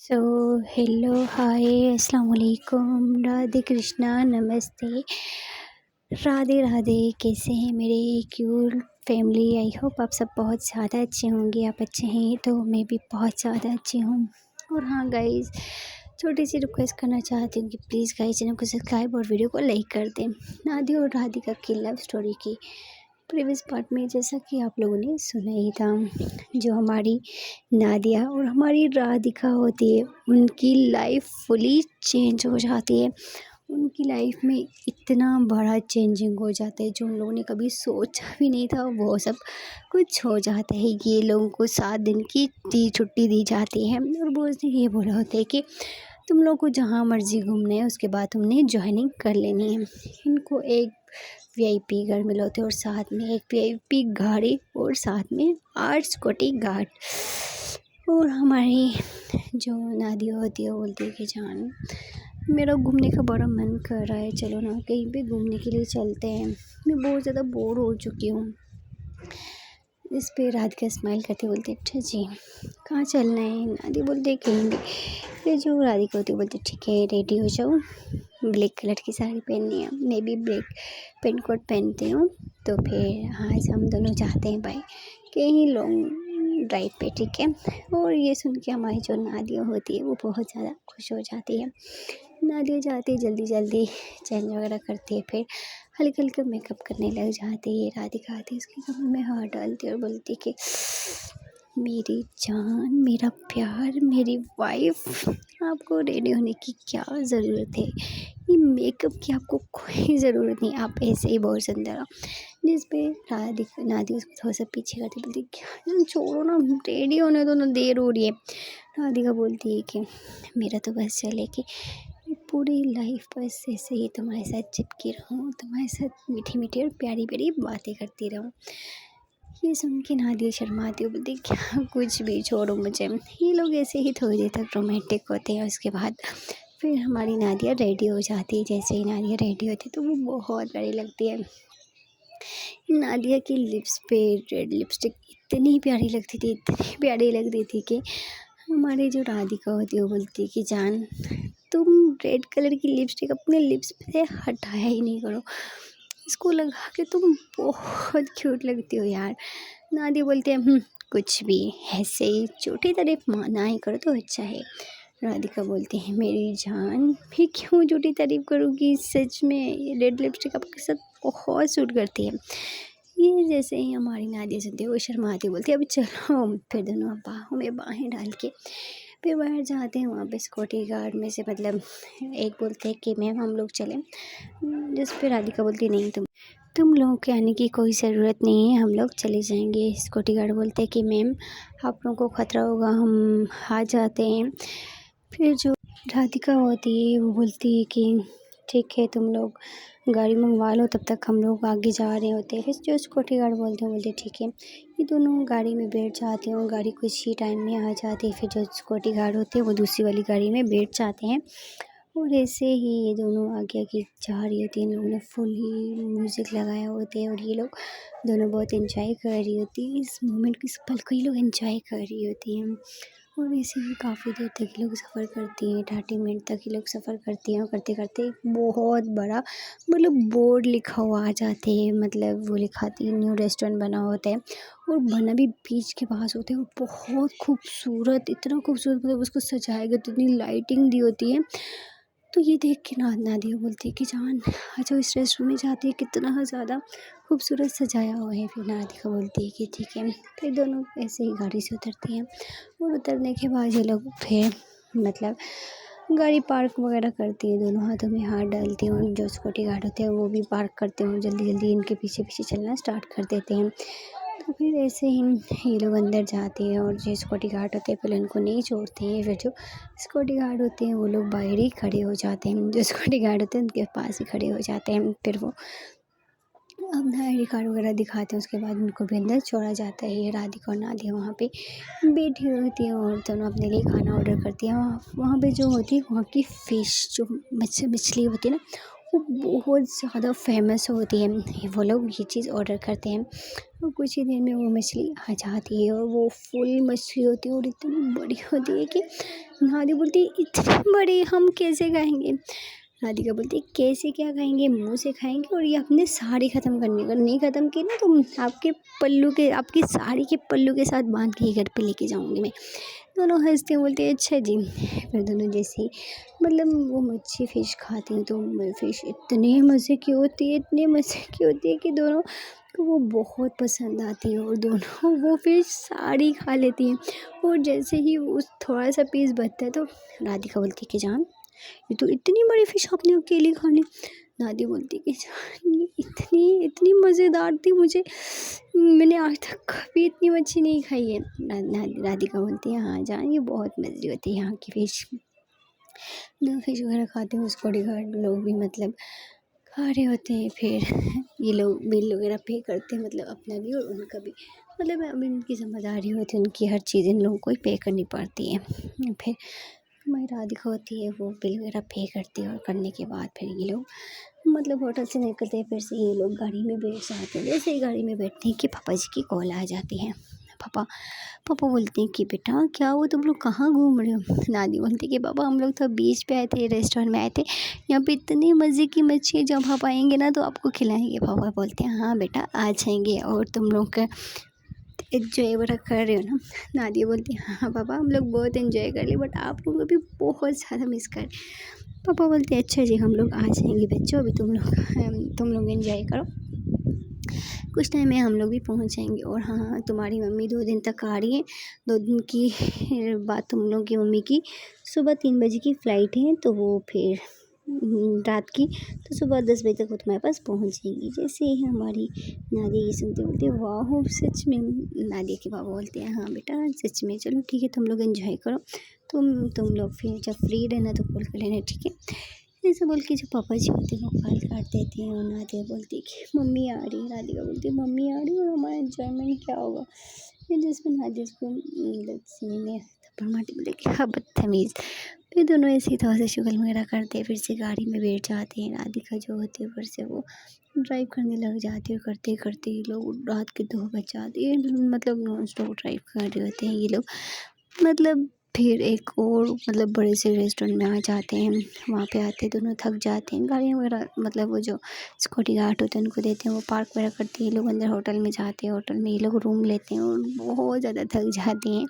So hello hi अस्सलाम वालेकुम राधे कृष्णा नमस्ते राधे राधे। कैसे हैं मेरे क्यूट फैमिली? आई होप आप सब बहुत ज़्यादा अच्छे होंगे। आप अच्छे हैं तो मैं भी बहुत ज़्यादा अच्छी हूँ। और हाँ गाइस, छोटी सी रिक्वेस्ट करना चाहती हूँ कि प्लीज़ गाइस चैनल को सब्सक्राइब और वीडियो को लाइक कर दें। नादी और राधिका की लव स्टोरी की प्रीवियस पार्ट में जैसा कि आप लोगों ने सुना ही था, जो हमारी नादिया और हमारी राधिका होती है उनकी लाइफ फुली चेंज हो जाती है। उनकी लाइफ में इतना बड़ा चेंजिंग हो जाता है जो उन लोगों ने कभी सोचा भी नहीं था, वो सब कुछ हो जाता है। ये लोगों को 7 दिन की छुट्टी दी जाती है और बॉस ने ये बोला होता है कि तुम लोग को जहाँ मर्जी घूमना है उसके बाद तुमने ज्वाइनिंग कर लेनी है। इनको एक वीआईपी घर मिले होते और साथ में एक वीआईपी गाड़ी और साथ में 8 सिक्योरिटी गार्ड। और हमारी जो नादिया होती है वो बोलती है कि जान मेरा घूमने का बड़ा मन कर रहा है, चलो ना कहीं पे घूमने के लिए चलते हैं, मैं बहुत ज़्यादा बोर हो चुकी हूँ। इस पे राधिका स्माइल करते बोलते अच्छा जी, कहाँ चलना है? नादी बोलते कहीं भी। फिर जो राधिका होती है बोलती ठीक है रेडी हो जाओ, ब्लैक कलर की साड़ी पहननी है, मैं भी ब्लैक पेंट कोट पहनती हूँ। तो फिर आज हम दोनों जाते हैं भाई कहीं लॉन्ग ड्राइव पे, ठीक है। और ये सुन के हमारी जो नादिया होती है वो बहुत ज़्यादा खुश हो जाती है। नादिया जाती है जल्दी जल्दी चेंज वगैरह करती है, फिर हल्का हल्का मेकअप करने लग जाती है। राधिका आती है उसके कमर में हाथ डालती है और बोलती कि मेरी जान, मेरा प्यार, मेरी वाइफ, आपको रेडी होने की क्या ज़रूरत है? ये मेकअप की आपको कोई ज़रूरत नहीं, आप ऐसे ही बहुत सुंदर हो। जिस पे राधिका नादिया उसको थोड़ा सा पीछे करती बोलती क्या छोड़ो ना, रेडी होने दो ना, देर हो रही है। राधिका बोलती है कि मेरा तो बस चले कि पूरी लाइफ बस ऐसे ही तुम्हारे साथ चिपकी रहूँ, तुम्हारे साथ मीठी मीठी और प्यारी प्यारी बातें करती रहूँ। ये सुन के नादिया शर्माती हो बोलती क्या कुछ भी छोड़ो मुझे। ये लोग ऐसे ही थोड़ी देर तक रोमांटिक होते हैं। उसके बाद फिर हमारी नादिया रेडी हो जाती है। जैसे ही नादिया रेडी होती है तो वो बहुत बड़ी लगती है। नादिया की लिप्स पे रेड लिपस्टिक इतनी प्यारी लगती थी, इतनी प्यारी लगती थी कि हमारी जो राधिका होती है वो बोलती है कि जान तुम रेड कलर की लिपस्टिक अपने लिप्स पे हटाया ही नहीं करो, इसको लगा के तुम बहुत क्यूट लगती हो यार। नादिया बोलती है कुछ भी, ऐसे ही छोटी तारीफ ना ही करो तो अच्छा है। राधिका बोलती है मेरी जान मैं क्यों झूठी तारीफ करूँगी, सच में ये रेड लिपस्टिक आपके साथ बहुत सूट करती है। ये जैसे ही हमारी नादिया सुनती है वो शर्माती बोलती है अभी चलो। फिर दोनों बाहों में बाहें डाल के फिर बाहर जाते हैं। वहाँ पे सिक्योरिटी गार्ड में से मतलब एक बोलते हैं कि मैम हम लोग चलें, जिस पे राधिका बोलती है नहीं तुम लोगों के आने की कोई ज़रूरत नहीं है, हम लोग चले जाएंगे। सिक्योरिटी गार्ड बोलते हैं कि मैम आप लोगों को ख़तरा होगा, हम आ जाते हैं। फिर जो राधिका होती है वो बोलती है कि ठीक है तुम लोग गाड़ी मंगवा लो, तब तक हम लोग आगे जा रहे होते हैं। फिर जो सिक्योरिटी गार्ड बोलते ठीक है। ये दोनों गाड़ी में बैठ जाते हैं और गाड़ी कुछ ही टाइम में आ जाती है। फिर जो सिक्योरिटी गार्ड होते हैं वो दूसरी वाली गाड़ी में बैठ जाते हैं और ऐसे ही ये दोनों आगे आगे जा रही होती है। इन लोगों ने फुल ही म्यूज़िक लगाया होता है और ये लोग दोनों बहुत एंजॉय कर रही होती है इस मोमेंट को, इस पल को ये लोग एंजॉय कर रही होती हैं। और ऐसे ही काफ़ी देर तक ये लोग सफ़र करती हैं, 30 मिनट तक ये लोग सफ़र करती हैं और करते करते एक बहुत बड़ा मतलब बोर्ड लिखा हुआ आ जाते हैं। मतलब वो लिखाती है न्यू रेस्टोरेंट बना होता है और बना भी बीच के पास होता है और बहुत खूबसूरत, इतना खूबसूरत, मतलब उसको सजाया गया तो इतनी लाइटिंग दी होती है। तो ये देख के नादिया बोलती है कि जान अच्छा इस रेस्टोरेंट में जाती है, कितना ज़्यादा खूबसूरत सजाया हुआ है। फिर नादिया बोलती है कि ठीक है। फिर दोनों ऐसे ही गाड़ी से उतरती हैं और उतरने के बाद ये लोग फिर मतलब गाड़ी पार्क वगैरह करती है, दोनों हाथों में हाथ डालती हैं और जो सिक्योरिटी गार्ड होते हैं वो भी पार्क करते हैं और जल्दी जल्दी इनके पीछे पीछे चलना स्टार्ट कर देते हैं। तो फिर ऐसे ही ये लोग अंदर जाते हैं और जो सिक्योरिटी गार्ड होते हैं पहले उनको नहीं छोड़ते हैं। फिर जो सिक्योरिटी गार्ड होते हैं वो लोग बाहर ही खड़े हो जाते हैं, जो सिक्योरिटी गार्ड होते हैं उनके पास ही खड़े हो जाते हैं। फिर वो अपना आई डी कार्ड वगैरह दिखाते हैं, उसके बाद उनको भी अंदर छोड़ा जाता है। ये राधिका और नादिया वहाँ पे बैठी होती है और दोनों अपने लिए खाना ऑर्डर करती हैं। वहाँ पे जो होती है वहाँ की फ़िश जो मछली होती है ना वो बहुत ज़्यादा फेमस होती है। वो लोग ये चीज़ ऑर्डर करते हैं और कुछ ही देर में वो मछली आ जाती है और वो फुल मछली होती है और इतनी बड़ी होती है कि नादी बोलती है इतनी बड़ी हम कैसे खाएंगे। राधिका बोलती है कैसे क्या खाएंगे, मुंह से खाएंगे और ये अपने साड़ी ख़त्म करनी, अगर नहीं ख़त्म की ना तो आपकी साड़ी के पल्लू के साथ बांध के ही घर पे लेके जाऊंगी मैं। दोनों हंसते बोलते हैं अच्छा जी। फिर दोनों जैसे ही वो मच्छी फ़िश खाती हैं तो फ़िश इतने मज़े की होती है, इतने मज़े की होती है कि दोनों को वो बहुत पसंद आती है और दोनों वो फ़िश सारी खा लेती हैं। और जैसे ही उस थोड़ा सा पीस बचता है तो राधिका बोलती है कि जान ये तो इतनी बड़ी फ़िश आपने अकेली खा ली। दादी बोलती है कि जान ये इतनी इतनी मज़ेदार थी, मैंने आज तक कभी इतनी मच्छी नहीं खाई है। राधिका बोलती है हाँ जान ये बहुत मज़े होती है यहाँ की फ़िश। जो फ़िश वगैरह खाते हैं उसको लोग भी खा रहे होते हैं। फिर ये लोग बिल वगैरह पे करते हैं, अपना भी और उनका भी। अब इनकी ज़िम्मेदारी होती है, उनकी हर चीज़ इन लोगों को ही पे करनी पड़ती है। फिर हमारी राधिका होती है वो बिल वगैरह पे करती है और करने के बाद फिर ये लोग होटल से निकलते हैं। फिर से ये लोग गाड़ी में बैठ जाते हैं। जैसे ही गाड़ी में बैठते हैं कि पापा जी की कॉल आ जाती है। पापा पापा बोलते हैं कि बेटा क्या हुआ, तुम लोग कहाँ घूम रहे हो। दादी बोलती है कि पापा हम लोग तो बीच पे आए थे, रेस्टोरेंट में आए थे, यहाँ पे इतनी मज़े की मच्छी है, जब आप आएंगे ना तो आपको खिलाएंगे। पापा बोलते हैं हाँ बेटा आ जाएंगे और तुम लोग का एंजॉय बड़ा कर रहे हो ना। दादी बोलती है हाँ पापा हम लोग बहुत एंजॉय कर लिए, बट आप लोगों को भी बहुत ज़्यादा मिस कर। पापा बोलते हैं अच्छा जी हम लोग आ जाएंगे बच्चों, अभी तुम लोग एंजॉय करो, कुछ टाइम में हम लोग भी पहुंच जाएंगे। और हाँ तुम्हारी मम्मी 2 दिन तक आ रही है, 2 दिन की बाद तुम लोग की मम्मी की सुबह 3 बजे की फ़्लाइट है, तो वो फिर रात की तो सुबह 10 बजे तक वो तुम्हारे पास पहुंच जाएंगी। जैसे ही हमारी नादी ये सुनते बोलते वाह सच में। नादी के पापा बोलते हैं हाँ बेटा सच में, चलो ठीक है तुम लोग एंजॉय करो, तुम लोग फिर जब फ्री रहना तो कॉल कर लेना ठीक है। ऐसे बोल के जो पापा जी होते हैं वो कॉल काट देते हैं और नादिया बोलती है कि मम्मी आ रही है। राधिका बोलती है मम्मी आ रही है और हमारा एंजॉयमेंट क्या होगा। फिर जिसमें नादिया उसको सीने में थप्पड़ मारती, बोले क्या बदतमीज़। फिर दोनों ऐसे ही थोड़ा सा शुगल वगैरह करते हैं, फिर से गाड़ी में बैठ जाते हैं। राधिका जो होती है फिर से वो ड्राइव करने लग जाती है। करते करते ये लोग रात के 2 बज जाते हैं, नॉन स्टॉप ड्राइव कर रहे होते हैं ये लोग। फिर एक और बड़े से रेस्टोरेंट में आ जाते हैं। वहाँ पे आते दोनों थक जाते हैं, गाड़ी वगैरह वो जो सिक्योरिटी गार्ड होते हैं उनको देते हैं, वो पार्क वगैरह करते हैं। ये लोग अंदर होटल में जाते हैं, होटल में ये लोग रूम लेते हैं और बहुत ज़्यादा थक जाते हैं।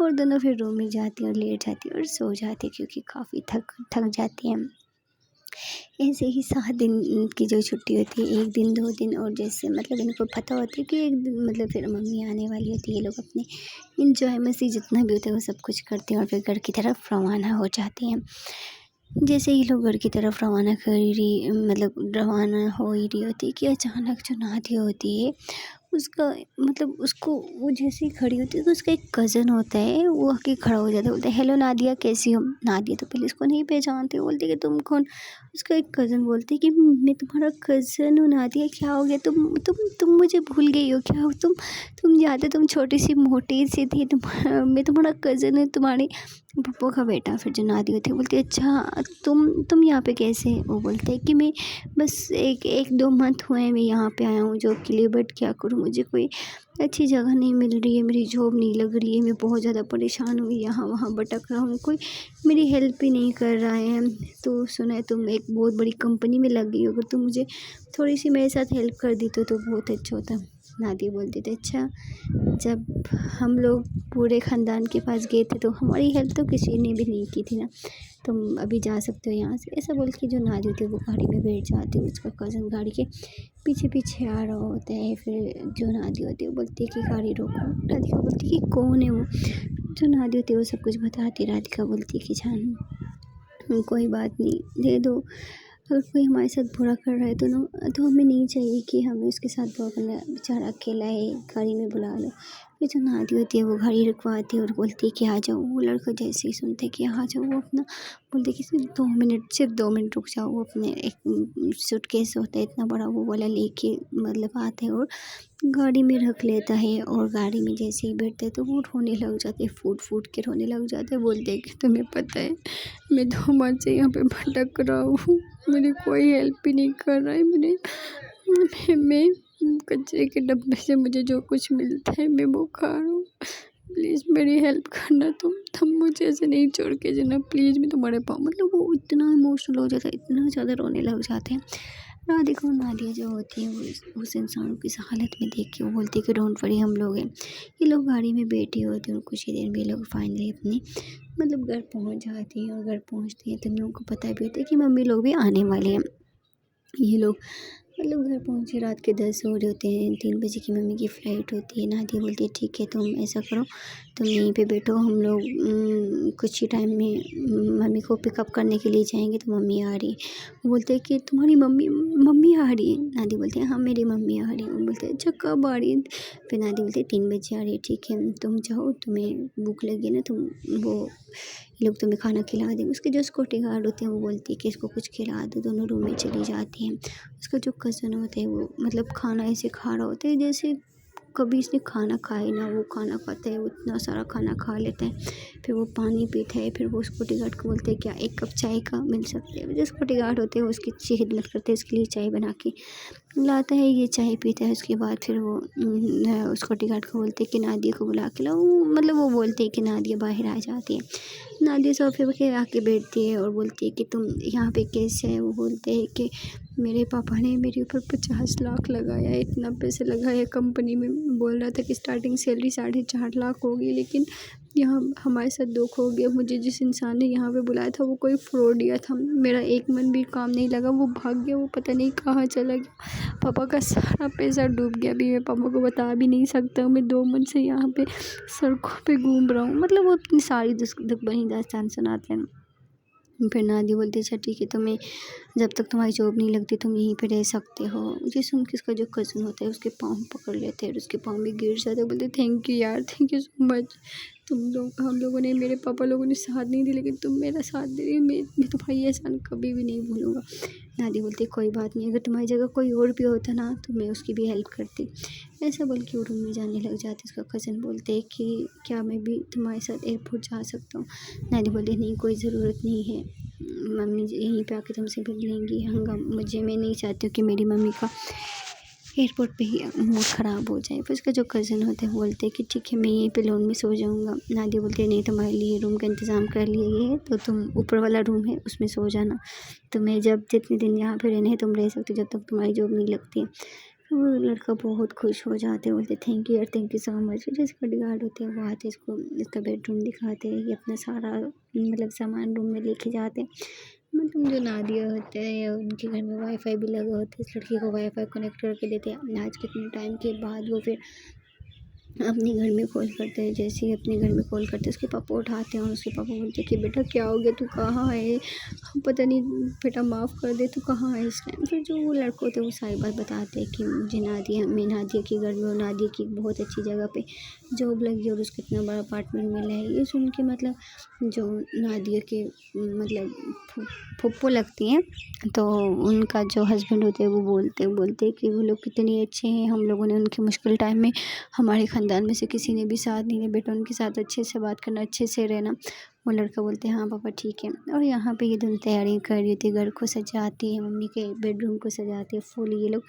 और दोनों फिर रूम में जाती हैं और लेट जाती हैं और सो जाती हैं क्योंकि काफ़ी थक जाती हैं। ऐसे ही 7 दिन की जो छुट्टी होती है, 1 दिन 2 दिन, और जैसे इनको पता होता है कि 1 दिन फिर मम्मी आने वाली होती है, ये लोग अपने इंजॉय मस्ती जितना भी होता है वो सब कुछ करते हैं और फिर घर की तरफ रवाना हो जाते हैं। जैसे ही लोग घर की तरफ रवाना हो ही रही होती है कि अचानक जो नादिया होती है उसका उसको वो जैसे ही खड़ी होती है तो उसका एक कज़न होता है, वो आके खड़ा हो जाता है, बोलता है हेलो नादिया कैसी हो। नादिया तो पहले उसको नहीं पहचानती, बोलती है कि तुम कौन। उसका एक कज़न बोलती है कि मैं तुम्हारा कज़न हूँ नादिया, क्या हो गया, तुम मुझे भूल गई हो क्या। तुम याद है तुम छोटी सी मोटी सी थी, मैं तुम्हारा कज़न हूँ, तुम्हारे पप्पू का बेटा। फिर जो नादिया होती है बोलती है अच्छा तुम यहाँ पे कैसे। वो बोलते हैं कि मैं बस एक 2 मंथ हुए हैं मैं यहाँ पे आया हूँ जॉब के लिए, बट क्या करूँ मुझे कोई अच्छी जगह नहीं मिल रही है, मेरी जॉब नहीं लग रही है, मैं बहुत ज़्यादा परेशान हुई, यहाँ वहाँ भटक रहा हूँ, कोई मेरी हेल्प ही नहीं कर रहा है। तो सुना है तुम एक बहुत बड़ी कंपनी में लग गई हो, अगर तुम मुझे थोड़ी सी मेरे साथ हेल्प कर दी तो बहुत अच्छा होता। नादिया बोलती थी अच्छा जब हम लोग पूरे ख़ानदान के पास गए थे तो हमारी हेल्प तो किसी ने भी नहीं की थी ना, तुम अभी जा सकते हो यहाँ से। ऐसा बोल के जो नादिया होती है वो गाड़ी में बैठ जाती है, उसका कज़न गाड़ी के पीछे पीछे आ रहा होता है। फिर जो नादिया होती है वो बोलती है कि गाड़ी रोको। राधिका बोलती है कि कौन है वो। जो नादिया होती है वो सब कुछ बताती है। राधिका बोलती है कि जान कोई बात नहीं, दे दो, अगर कोई हमारे साथ बुरा कर रहा है तो हमें नहीं चाहिए कि हमें उसके साथ बुरा करना, बेचारा अकेला है, गाड़ी में बुला लो। फिर जो नादिया होती है वो गाड़ी रुकवाती है और बोलती है कि आ जाओ। वो लड़का जैसे ही सुनते कि आ जाओ वो अपना बोलते कि सिर्फ 2 मिनट रुक जाओ। वो अपने एक सूटकेस होता है इतना बड़ा, वो वाला लेके आते हैं और गाड़ी में रख लेता है। और गाड़ी में जैसे ही बैठते हैं तो वो रोने लग जाते हैं, फूट के रोने लग जाते हैं। बोलते हैं कि तुम्हें पता है मैं 2 मंथ से यहाँ पे भटक रहा हूँ, मेरी कोई हेल्प भी नहीं कर रहा है, मैं कचरे के डब्बे से मुझे जो कुछ मिलता है मैं वो खा रहा हूँ। प्लीज़ मेरी हेल्प करना तुम मुझे ऐसे नहीं छोड़ के जाना प्लीज़, मैं तुम्हारे पाँव। मतलब वो इतना इमोशनल हो जाता है, इतना ज़्यादा रोने लग जाते हैं। राधिका और नादिया जो होती है वो उस इंसान को इस हालत में देख के वो बोलती है कि डोंट वरी, हम लोग हैं। ये लोग गाड़ी में बैठे होते हैं और कुछ ही देर में ये लोग फाइनली अपने मतलब घर पहुंच जाती हैं। और घर पहुंचती हैं तो इन लोगों को पता भी होता है कि मम्मी लोग भी आने वाले हैं। ये लोग मतलब घर पहुंचे रात के 10 हो रहे होते हैं। 3 बजे की मम्मी की फ़्लाइट होती है। नादिया बोलती है ठीक है तुम ऐसा करो, तुम यहीं पे बैठो, हम लोग कुछ ही टाइम में मम्मी को पिकअप करने के लिए जाएंगे। तो मम्मी आ रही है। वो बोलते हैं कि तुम्हारी मम्मी मम्मी आ रही है। नादिया बोलती है हाँ मेरी मम्मी आ रही है। वो बोलते हैं अच्छा कब आ रही है? फिर नादिया बोलती है 3 बजे आ रही है। ठीक है तुम जाओ, तुम्हें भूख लगी है ना, तुम वो ये लोग तुम्हें खाना खिला देंगे। उसके जो सिक्योरिटी गार्ड होते हैं वो बोलती है कि इसको कुछ खिला दो। दोनों रूम में चली जाती हैं। उसका जो कज़न होता है वो मतलब खाना ऐसे खा रहा होता है जैसे कभी इसने खाना खाया ही ना। वो खाना खाता है, वो इतना सारा खाना खा लेता है। फिर वो पानी पीता है। फिर वो सिक्योरिटी गार्ड को बोलते हैं क्या 1 कप चाय का मिल सकता है? जो सिक्योरिटी गार्ड होते हैं वो उसकी अच्छी खिदमत करते हैं, उसके लिए चाय बना के लाता है। ये चाय पीता है। उसके बाद फिर वो उसको टिकट को बोलते हैं कि नादिया को बुला के लाओ। मतलब वो बोलते हैं कि नादिया बाहर आ जाती है। नादिया सोफे पे आके बैठती है और बोलती है कि तुम यहाँ पे कैसे है? वो बोलते हैं कि मेरे पापा ने मेरे ऊपर 50 लाख लगाया, इतना पैसे लगाया कंपनी में। बोल रहा था कि स्टार्टिंग सैलरी 4.5 लाख होगी, लेकिन यहाँ हमारे साथ दुख हो गया। मुझे जिस इंसान ने यहाँ पे बुलाया था वो कोई फ्रॉडिया था। मेरा एक मन भी काम नहीं लगा, वो भाग गया, वो पता नहीं कहाँ चला गया। पापा का सारा पैसा डूब गया। अभी मैं पापा को बता भी नहीं सकता। मैं 2 मन से यहाँ पे सड़कों पे घूम रहा हूँ। मतलब वो इतनी सारी दुख भरी दास्तान सुनाते हैं। फिर नादिया बोलती है अच्छा ठीक है, तुम्हें जब तक तुम्हारी जॉब नहीं लगती तुम यहीं पे रह सकते हो। ये सुन के उसका जो कज़न होता है उसके पाँव पकड़ लेते हैं और उसके पाँव में गिर जाते हैं। बोलते थैंक यू यार, थैंक यू सो मच। हम लोगों ने, मेरे पापा लोगों ने साथ नहीं दिया, लेकिन तुम मेरा साथ दे रही हो। मैं तुम्हारी एहसान कभी भी नहीं भूलूंगा। नादिया बोलती है कोई बात नहीं, अगर तुम्हारी जगह कोई और भी होता ना तो मैं उसकी भी हेल्प करती। ऐसा बोल के वो रूम में जाने लग जाते। उसका कज़न बोलते है कि क्या मैं भी तुम्हारे साथ एयरपोर्ट जा सकता हूँ? नादिया बोलती है नहीं कोई ज़रूरत नहीं है, मम्मी यहीं पे आके तुमसे मिल लेंगी। मैं नहीं चाहती हूँ कि मेरी मम्मी का एयरपोर्ट पे ही मूड ख़राब हो जाए। फिर उसका जो कज़न होता है बोलते हैं कि ठीक है मैं यहीं पे लॉन में सो जाऊँगा। नादिया बोलती है नहीं, तुम्हारे लिए रूम का इंतज़ाम कर लिया गया है, तो तुम ऊपर वाला रूम है उसमें सो जाना। तुम्हें जब जितने दिन यहाँ पे रहने हैं तुम रह सकते हो, जब तक तुम्हारी जॉब नहीं लगती है। तो वो लड़का बहुत खुश हो जाते हैं, बोलते थैंक यू यार, थैंक यू सो मच। फिर जो सिक्योरिटी गार्ड होते हैं वो आते हैं, इसको इसका बेडरूम दिखाते हैं। ये अपना सारा मतलब सामान रूम में लेके जाते हैं। मतलब जो नादिया होते हैं उनके घर में वाईफाई भी लगा होता है। इस लड़की को वाईफाई कनेक्ट करके देते हैं। आज कितने टाइम के बाद वो फिर अपने घर में कॉल करते हैं। जैसे ही अपने घर में कॉल करते हैं उसके पापा उठाते हैं और उसके पापा बोलते हैं कि बेटा क्या हो गया, तू कहाँ है? पता नहीं, बेटा माफ़ कर दे, तू कहाँ है इस टाइम? फिर जो वो लड़के होते हैं वो सारी बात बताते हैं कि मुझे मैं नादिया के घर में और नादिया की बहुत अच्छी जगह पे जॉब लगी और उसको इतना बड़ा अपार्टमेंट मिला है। ये सुन के मतलब जो नादिया के मतलब फुप्पो लगती हैं, तो उनका जो हस्बैंड होते हैं वो बोलते हैं कि वो लोग कितने अच्छे हैं। हम लोगों ने उनके मुश्किल टाइम में हमारे ख़ानदान में से किसी ने भी साथ नहीं दिया, बेटा उनके साथ अच्छे से बात करना, अच्छे से रहना। वो लड़का बोलते हैं हाँ पापा ठीक है। और यहाँ पे ये दोनों तैयारी कर रही थी, घर को सजाती है, मम्मी के बेडरूम को सजाती है। फुल ये लोग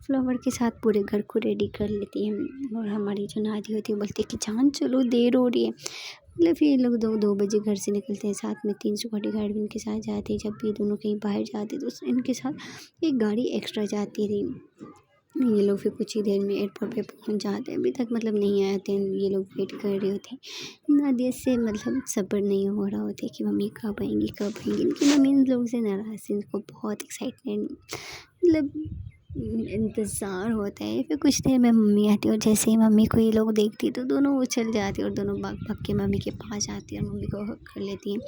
फ्लावर के साथ पूरे घर को रेडी कर लेती हैं। और हमारी जो नादी होती है बोलती है कि जान चलो देर हो रही है। मतलब फिर ये लोग 2 बजे घर से निकलते हैं। साथ में 3 सिक्योरिटी गार्ड भी इनके साथ जाते हैं। जब भी ये दोनों कहीं बाहर जाते तो इनके साथ एक गाड़ी एक्स्ट्रा जाती थी। ये लोग फिर कुछ ही देर में एयरपोर्ट पे पहुंच जाते हैं। अभी तक मतलब नहीं आए थे, ये लोग वेट कर रहे होते हैं। नादिया से मतलब सब्र नहीं हो रहा होता कि मम्मी कब आएंगी कब आएंगी। इनकी मम्मी इन लोगों से नाराज़ थी, इनको बहुत एक्साइटमेंट मतलब इंतज़ार होता है। फिर कुछ देर में मम्मी आती है और जैसे ही मम्मी को ये लोग देखती तो दोनों उछल जाती है और दोनों भाग भाग के मम्मी के पास आती है और मम्मी को हग कर लेती हैं।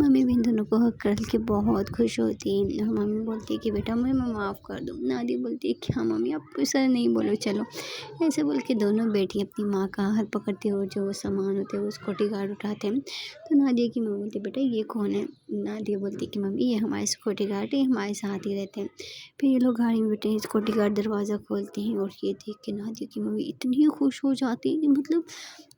मम्मी भी इन दोनों को हग कर के बहुत खुश होती हैं। और मम्मी बोलती है कि बेटा मैं माफ़ कर दूँ। नादिया बोलती है कि हाँ मम्मी आप ऐसा नहीं बोलो, चलो। ऐसे बोल के दोनों बेटी अपनी माँ का हाथ पकड़ते हो, जो वो सामान होते हैं वो सिक्योरिटी गार्ड उठाते हैं। तो नादिया की मम्मी बोलती है बेटा ये कौन है? नादिया बोलती है कि मम्मी ये हमारे सिक्योरिटी गार्ड है, हमारे साथ ही रहते हैं। फिर ये लोग गाड़ी में बैठे सिक्योरिटी गार्ड दरवाज़ा खोलते हैं और ये देख के नादिया की मम्मी इतनी खुश हो जाती है कि मतलब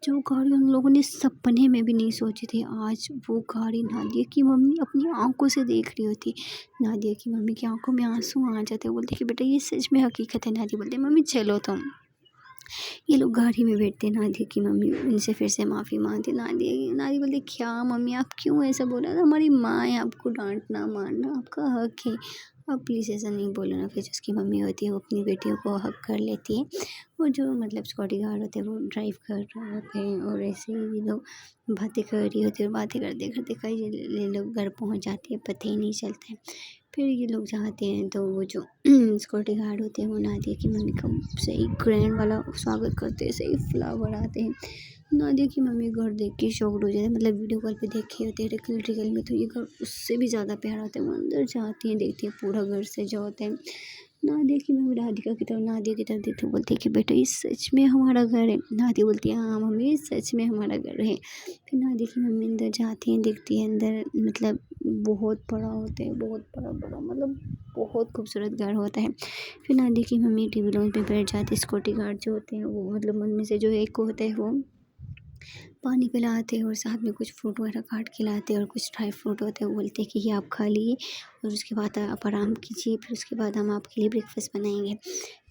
जो गाड़ी उन लोगों ने सपने में भी नहीं सोची थी, आज वो गाड़ी नादिया की मम्मी अपनी आंखों से देख रही होती। नादिया की मम्मी की आंखों में आंसू आ जाते, बोलती कि बेटा ये सच में हकीकत है। नादिया बोलते मम्मी चलो तुम। ये लोग गाड़ी में बैठते, नादिया की मम्मी उनसे फिर से माफ़ी मांगती। नादिया बोलती क्या मम्मी आप क्यों ऐसा बोल रहे, हमारी माँ है, आपको डांटना मारना आपका हक है, आप प्लीज़ ऐसा नहीं बोलो ना। फिर जिसकी मम्मी होती है वो अपनी बेटियों को हक कर लेती है। और जो मतलब सिक्योरिटी गार्ड होते हैं वो ड्राइव कर रहे होते हैं और ऐसे ही ये लोग बातें कर रही होती है और बातें करते करते कई ये लोग घर पहुंच जाते हैं, पता ही नहीं चलता है। फिर ये लोग जाते हैं तो वो जो सिक्योरिटी गार्ड होते हैं वो नादिया की मम्मी का सही ग्रैंड वाला स्वागत करते हैं, सही फ्लावर आते हैं। नादिया की मम्मी घर देख के शॉक्ड हो जाते हैं, मतलब वीडियो कॉल पे देखे होते हैं रियल में तो ये घर उससे भी ज़्यादा प्यारा होता है। वो अंदर जाती हैं, देखती हैं पूरा घर सजा होता है। नादिया की मम्मी नादिया की तरफ देखती बोलती है कि बेटा ये सच में हमारा घर है। नादिया बोलती है हाँ मम्मी ये सच में हमारा घर है। फिर नादिया की मम्मी अंदर जाती हैं, देखती है अंदर मतलब बहुत बड़ा होता है, बहुत बड़ा मतलब बहुत खूबसूरत घर होता है। फिर नादिया की मम्मी टीवी लॉन्च पे बैठ जाती है। सिक्योरिटी गार्ड जो होते हैं वो मतलब उनमें से जो एक होता है वो पानी पिलाते हैं और साथ में कुछ फ्रूट वगैरह काट के लाते हैं और कुछ ड्राई फ्रूट होते हैं, वो बोलते हैं कि ये आप खा लिए और उसके बाद आप आराम कीजिए, फिर उसके बाद हम आपके लिए ब्रेकफास्ट बनाएंगे।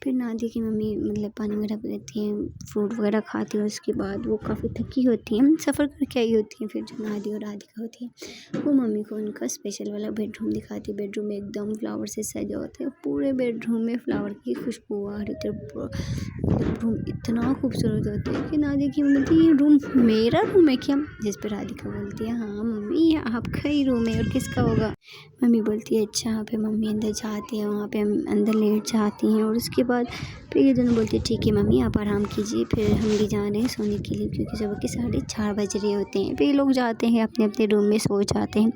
फिर नादिया की मम्मी मतलब पानी वगैरह पीती हैं, फ्रूट वगैरह खाती हैं और उसके बाद वो काफ़ी थकी होती हैं, सफ़र करके आई होती हैं। फिर जो नादिया और राधिका होती है वो मम्मी को उनका स्पेशल वाला बेडरूम दिखाती है। बेडरूम में एकदम फ्लावर से सजा होता है, पूरे बेडरूम में फ्लावर की खुशबू आ रही थी। रूम इतना खूबसूरत होता है कि नादिया की मम्मी बोलती है ये रूम मेरा रूम है क्या? जिस पर राधिका बोलती है हाँ मम्मी ये आपका ही रूम है और किसका होगा? मम्मी बोलती है अच्छा। फिर मम्मी अंदर जाती है, वहाँ पे हम अंदर लेट जाती हैं और उसके बाद फिर ये दोनों बोलती है ठीक है मम्मी आप आराम कीजिए, फिर हम भी जा रहे हैं सोने के लिए क्योंकि सुबह के 4:30 बज रहे होते हैं। फिर ये लोग जाते हैं अपने अपने रूम में सो जाते हैं।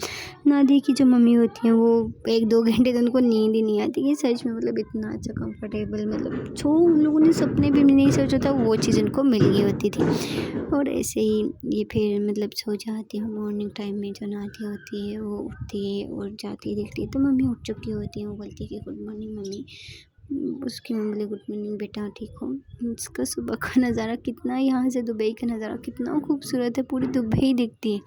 नादिया की जो मम्मी होती हैं वो 1-2 घंटे तो उनको नींद ही नहीं आती। ये सच में मतलब इतना अच्छा कंफर्टेबल मतलब जो उन लोगों ने सपने भी नहीं सोचा था वो चीज़ उनको मिल गई होती थी। और ऐसे ही ये फिर मतलब सो जाती है। मॉर्निंग टाइम में जो नादिया होती है वो उठती है और जाती है, देखती है तो मम्मी उठ चुकी होती है। वो बोलती है कि गुड मॉर्निंग मम्मी। उसकी मम्मी बोली गुड मॉर्निंग बेटा ठीक हो? उसका सुबह का नज़ारा कितना, यहाँ से दुबई का नज़ारा कितना खूबसूरत है, पूरी दुबई दिखती है।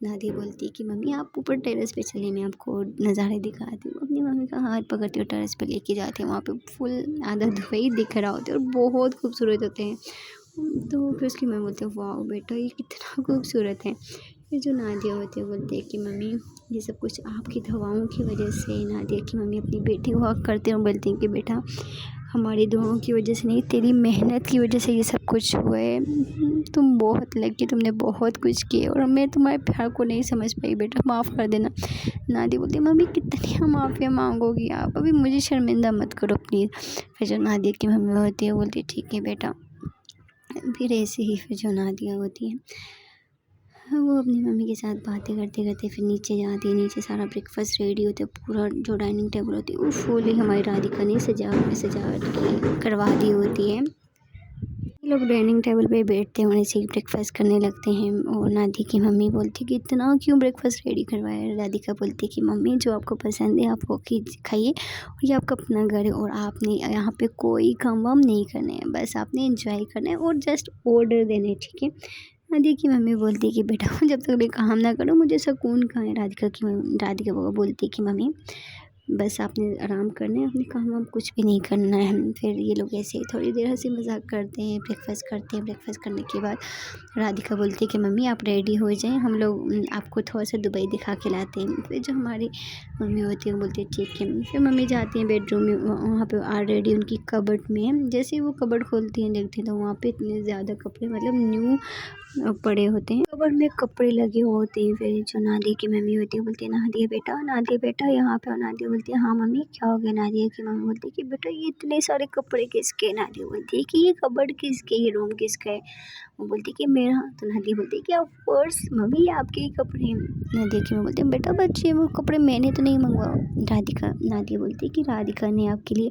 नादिया बोलती है कि मम्मी आप ऊपर टेरेस पे चलिए मैं आपको नज़ारे दिखाती हूँ। अपनी मम्मी का हाथ पकड़ती हूँ, टेरेस पे लेके जाती हूँ, वहाँ पे फुल आधा दुबई दिख रहा होता है और बहुत खूबसूरत होते हैं। तो फिर उसकी मम्मी बोलती है वाह बेटा ये कितना खूबसूरत है। फिर जो नादिया होती है बोलती है कि मम्मी ये सब कुछ आपकी दवाओं की वजह से। नादिया की मम्मी अपनी बेटी को हक करते हैं और बोलती हैं कि बेटा हमारी दुआओं की वजह से नहीं तेरी मेहनत की वजह से ये सब कुछ हुआ है। तुम बहुत लकी, तुमने बहुत कुछ किया और मैं तुम्हारे प्यार को नहीं समझ पाई बेटा, माफ़ कर देना। नादिया बोलती है मम्मी कितनी माफ़िया मांगोगी आप, अभी मुझे शर्मिंदा मत करो प्लीज़। फिर जो नादिया की मम्मी होती है बोलती है ठीक है बेटा। फिर ऐसे ही फिर जो नादिया होती है वो अपनी मम्मी के साथ बातें करते करते फिर नीचे जाती है। नीचे सारा ब्रेकफास्ट रेडी होता है, पूरा जो डाइनिंग टेबल होती है वो फुली हमारी राधिका ने सजावट की करवा दी होती है। ये लोग डाइनिंग टेबल पे बैठते हैं, ऐसे ही ब्रेकफास्ट करने लगते हैं और नादिया की मम्मी बोलती है कि इतना क्यों ब्रेकफास्ट रेडी करवाया? राधिका बोलती है कि मम्मी जो आपको पसंद है आप वो खाइए और ये आपका अपना घर है और आपने यहाँ पे कोई काम वाम नहीं करना है, बस आपने एंजॉय करना है और जस्ट ऑर्डर देने हैं, ठीक है? राधिका की मम्मी बोलती है कि बेटा जब तक मैं काम ना करूँ मुझे सुकून कहाँ है। राधिका बोलती है कि मम्मी बस आपने आराम करना है, अपने काम वाम कुछ भी नहीं करना है। फिर ये लोग ऐसे ही थोड़ी देर हंसी मजाक करते हैं, ब्रेकफास्ट करते हैं। ब्रेकफास्ट करने के बाद राधिका बोलती है कि मम्मी आप रेडी हो जाएं, हम लोग आपको थोड़ा सा दुबई दिखा के लाते हैं। फिर जो हमारी मम्मी होती है वो बोलती है ठीक है। फिर मम्मी जाती हैं बेडरूम में, वहाँ पे ऑलरेडी उनकी कबर्ड में जैसे ही वो कबर्ड खोलती हैं देखती हैं तो वहाँ पे इतने ज़्यादा कपड़े मतलब न्यू पड़े होते हैं, कबर्ड में कपड़े लगे होते हैं। फिर जो नादिया की मम्मी होती है बोलती है नादिया बेटा यहाँ पे। और नादिया बोलती है हाँ मम्मी क्या हो गया? नादिया की मम्मी बोलती है कि बेटा ये इतने सारे कपड़े किसके हैं? नादिया बोलती है कि ये कबर्ड किसके, ये रूम किसका है? वो बोलती है कि मेरा। तो नादिया बोलती है कि ऑफ कोर्स मम्मी ये आपके ही कपड़े हैं। नादिया की मम्मी बोलती है बेटा बच्चे वो कपड़े मैंने तो नहीं मंगवाओ। नादिया बोलती है कि राधिका ने आपके लिए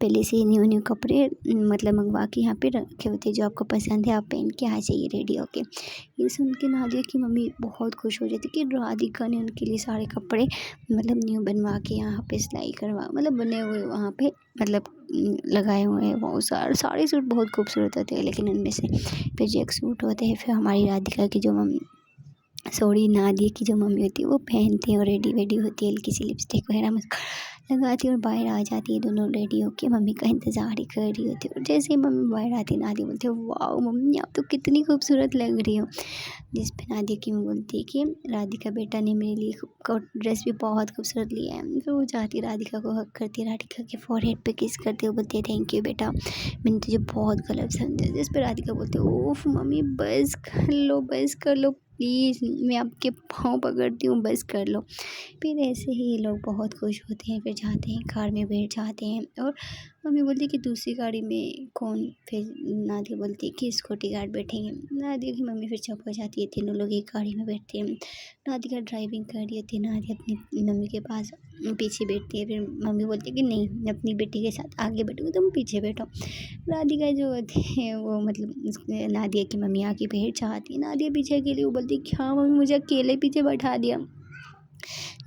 पहले से न्यू न्यू कपड़े मतलब मंगवा के यहाँ पे रखे होते हैं, जो आपको पसंद है आप पहन के आ जाइए रेडी होके। ये सुन के नादिया की मम्मी बहुत खुश हो जाती कि राधिका ने उनके लिए सारे कपड़े मतलब न्यू बनवा के यहाँ पे सिलाई करवा मतलब बने हुए वहाँ पे मतलब लगाए हुए हैं। वो सारे सूट बहुत खूबसूरत होते हैं, लेकिन उनमें से फिर जो एक सूट होते हैं फिर हमारी राधिका की जो मम्मी, सॉरी नादिया की जो मम्मी होती है वो पहनती है और रेडी वेडी होती है, हल्की सी लिपस्टिक वगैरह लगाती है और बाहर आ जाती है। दोनों रेडी होके मम्मी का इंतज़ार ही कर रही होती है। और जैसे ही मम्मी बाहर आती है नादिया बोलती है वाह मम्मी आप तो कितनी खूबसूरत लग रही हो। जिस पे नादिया की मम्मी बोलती है कि राधिका बेटा ने मेरे लिए ड्रेस भी बहुत खूबसूरत लिया है। फिर वो जाती है राधिका को हक करती है, राधिका के फोरहेड पे किस करते हुए बोलती है थैंक यू बेटा, मैंने तुझे बहुत गलत समझा। जिस पे राधिका बोलती है ओफ मम्मी बस कर लो प्लीज़, मैं आपके पाँव पकड़ती हूँ बस कर लो। फिर ऐसे ही ये लोग बहुत खुश होते हैं, फिर जाते हैं कार में बैठ जाते हैं। और मम्मी बोलती है कि दूसरी गाड़ी में कौन, फिर नादिया बोलती है कि सिक्योरिटी गार्ड बैठेंगे। नादिया की मम्मी फिर चुप हो जाती है, तीनों लोग एक गाड़ी में बैठते हैं। नादिया ड्राइविंग कर रही होती है, नादिया अपनी मम्मी के पास पीछे बैठती है। फिर मम्मी बोलती है कि नहीं मैं अपनी बेटी के साथ आगे बैठूँगी, तुम पीछे बैठो। राधिका जो होती है वो मतलब नादिया की मम्मी आके बैठ जाती है, नादिया पीछे अकेली, वो बोलती है क्या मम्मी मुझे अकेले पीछे बैठा दिया।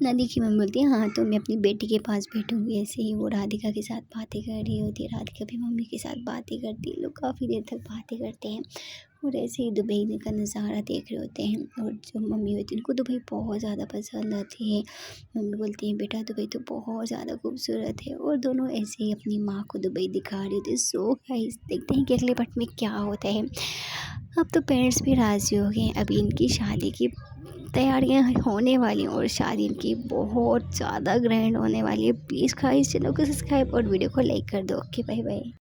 नादिया की मम्मी बोलती है हाँ तो मैं अपनी बेटी के पास बैठूंगी। ऐसे ही वो राधिका के साथ बातें कर रही होती है, राधिका भी मम्मी के साथ बातें करती है, लोग काफ़ी देर तक बातें करते हैं और ऐसे ही दुबई का नज़ारा देख रहे होते हैं। और जो मम्मी होती है उनको दुबई बहुत ज़्यादा पसंद आती है। मम्मी बोलती हैं बेटा दुबई तो बहुत ज़्यादा खूबसूरत है, और दोनों ऐसे ही अपनी माँ को दुबई दिखा रही होती है। सो गाइस देखते हैं कि अगले पार्ट में क्या होता है। अब तो पेरेंट्स भी राज़ी हो गए, अभी इनकी शादी की तैयारियां होने वाली हैं और शादी इनकी बहुत ज़्यादा ग्रैंड होने वाली है। प्लीज़ गाइस चैनल को सब्सक्राइब और वीडियो को लाइक कर दो। Okay bye bye.